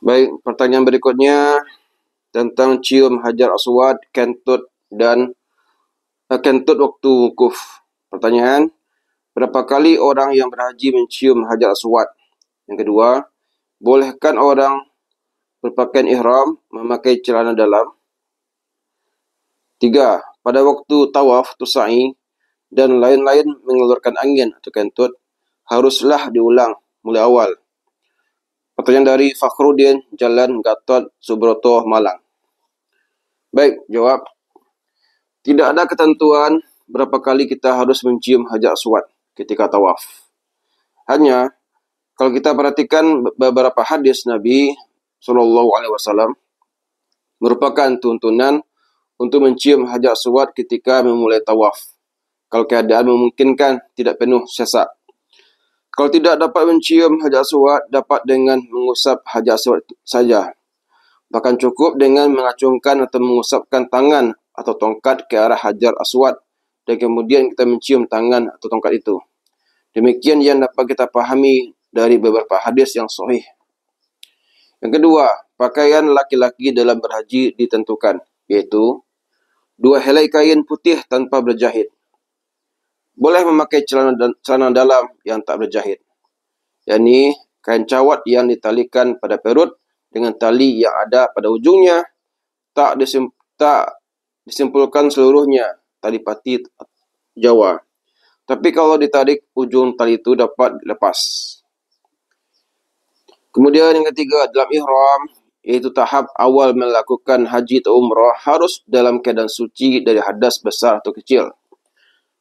Baik, pertanyaan berikutnya tentang cium hajar aswad, kentut waktu wukuf. Pertanyaan, berapa kali orang yang berhaji mencium hajar aswad? Yang kedua, bolehkan orang berpakaian ihram memakai celana dalam? Tiga, pada waktu tawaf atau sa'i dan lain-lain mengeluarkan angin atau kentut, haruslah diulang mulai awal. Pertanyaan dari Fakhruddin, Jalan Gatot Subroto, Malang. Baik, jawab. Tidak ada ketentuan berapa kali kita harus mencium hajar aswad ketika tawaf. Hanya kalau kita perhatikan beberapa hadis Nabi SAW merupakan tuntunan untuk mencium hajar aswad ketika memulai tawaf. Kalau keadaan memungkinkan, tidak penuh sesak. Kalau tidak dapat mencium hajar aswad, dapat dengan mengusap hajar aswad saja. Bahkan cukup dengan mengacungkan atau mengusapkan tangan atau tongkat ke arah hajar aswad dan kemudian kita mencium tangan atau tongkat itu. Demikian yang dapat kita pahami dari beberapa hadis yang sahih. Yang kedua, pakaian laki-laki dalam berhaji ditentukan, yaitu 2 helai kain putih tanpa berjahit. Boleh memakai celana dalam yang tak berjahit, yakni kain cawat yang ditalikan pada perut dengan tali yang ada pada ujungnya, tak disimpulkan seluruhnya, tali pati Jawa. Tapi kalau ditarik, ujung tali itu dapat dilepas. Kemudian yang ketiga, dalam ihram, yaitu tahap awal melakukan haji atau umrah, harus dalam keadaan suci dari hadas besar atau kecil.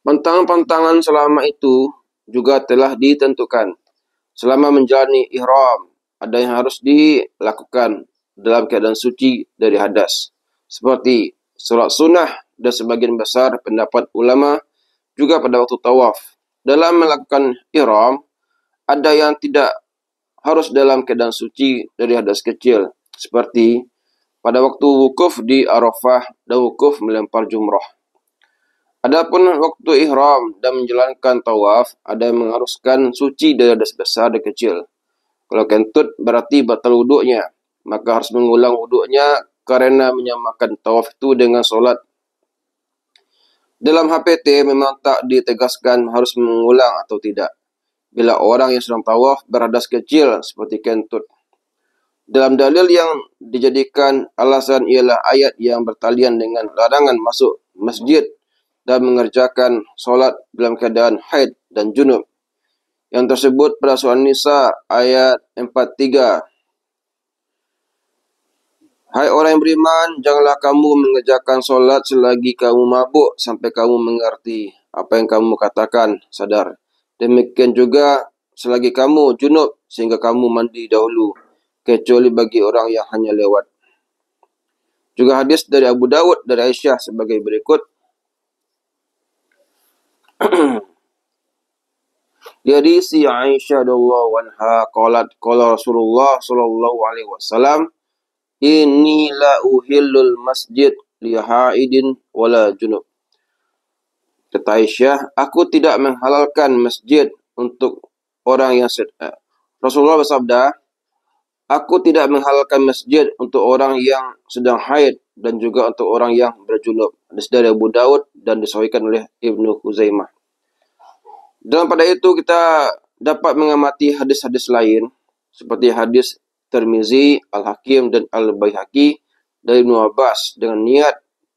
Pantangan-pantangan selama itu juga telah ditentukan. Selama menjalani ihram, ada yang harus dilakukan dalam keadaan suci dari hadas, seperti solat sunnah dan sebagian besar pendapat ulama juga pada waktu tawaf. Dalam melakukan ihram, ada yang tidak harus dalam keadaan suci dari hadas kecil, seperti pada waktu wukuf di Arafah dan wukuf melempar jumrah. Adapun waktu ihram dan menjalankan tawaf, ada yang mengharuskan suci dari hadas besar dan kecil. Kalau kentut berarti batal wuduknya, maka harus mengulang wuduknya karena menyamakan tawaf itu dengan solat. Dalam HPT memang tak ditegaskan harus mengulang atau tidak bila orang yang sedang tawaf berhadas kecil seperti kentut. Dalam dalil yang dijadikan alasan ialah ayat yang bertalian dengan larangan masuk masjid dan mengerjakan solat dalam keadaan haid dan junub, yang tersebut pada surah Nisa ayat 43. Hai orang yang beriman, janganlah kamu mengerjakan solat selagi kamu mabuk sampai kamu mengerti apa yang kamu katakan sadar. Demikian juga selagi kamu junub sehingga kamu mandi dahulu, kecuali bagi orang yang hanya lewat. Juga hadis dari Abu Dawud dari Aisyah sebagai berikut. Jadi si Aisyah radhiyallahu anha qalat qala Rasulullah sallallahu alaihi wasallam, inni la uhillul masjid li haidin wala junub. Kata Aisyah, aku tidak menghalalkan masjid untuk orang yang Rasulullah bersabda, aku tidak menghalalkan masjid untuk orang yang sedang haid dan juga untuk orang yang berjunub. Hadis dari Abu Dawud dan disahihkan oleh Ibnu Huzaimah. Dan pada itu kita dapat mengamati hadis-hadis lain seperti hadis Tirmizi, Al-Hakim dan Al-Baihaqi dari Ibnu Abbas dengan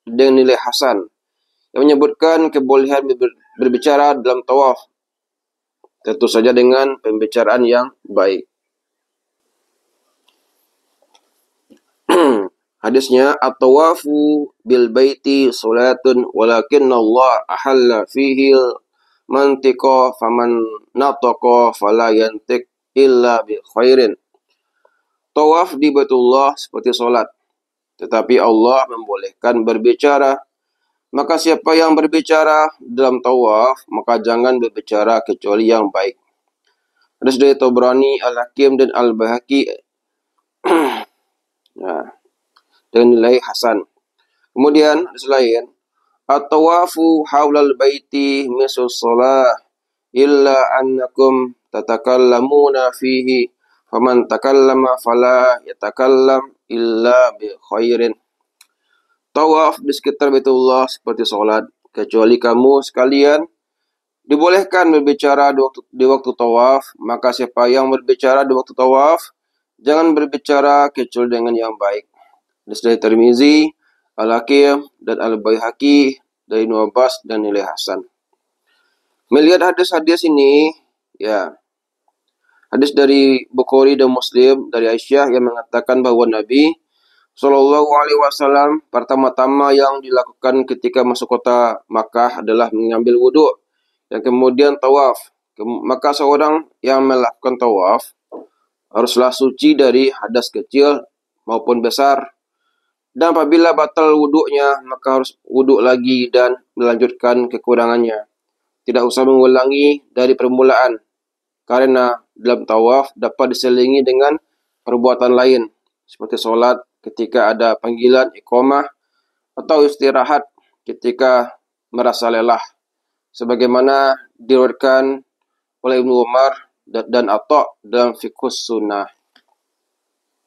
nilai hasan yang menyebutkan kebolehan berbicara dalam tawaf, tentu saja dengan pembicaraan yang baik. Hadisnya, at-tawafu bil baiti salatun walakinna Allah ahalla fihi mantiqa faman nataqa fala yantiq illa bi khairin. Tawaf di Baitullah seperti solat, tetapi Allah membolehkan berbicara. Maka siapa yang berbicara dalam tawaf, maka jangan berbicara kecuali yang baik. Hadis dari Tabrani, Al-Hakim dan Al-Baihaqi dengan nilai hasan. Kemudian hadis lain, at-tawafu haulal baiti misus shalah illa annakum tatakallamuna fihi faman takallama fala yatakallam illa bi khairin. Tawaf di sekitar Baitullah seperti sholat, kecuali kamu sekalian dibolehkan berbicara di waktu tawaf. Maka siapa yang berbicara di waktu tawaf, jangan berbicara kecuali dengan yang baik. Dari Tirmizi, Al-Hakim, dan Al-Baihaqi dari Ibnu Abbas dan nilai hasan. Melihat hadis-hadis ini, ya, hadis dari Bukhari dan Muslim dari Aisyah yang mengatakan bahwa Nabi Shallallahu Alaihi Wasallam pertama-tama yang dilakukan ketika masuk kota Makkah adalah mengambil wudhu dan kemudian tawaf. Maka seorang yang melakukan tawaf haruslah suci dari hadas kecil maupun besar. Dan apabila batal wuduknya, maka harus wuduk lagi dan melanjutkan kekurangannya. Tidak usah mengulangi dari permulaan, karena dalam tawaf dapat diselingi dengan perbuatan lain, seperti sholat ketika ada panggilan iqamah, atau istirahat ketika merasa lelah. Sebagaimana diriwayatkan oleh Ibnu Umar dan Atha dalam Fiqhus Sunnah.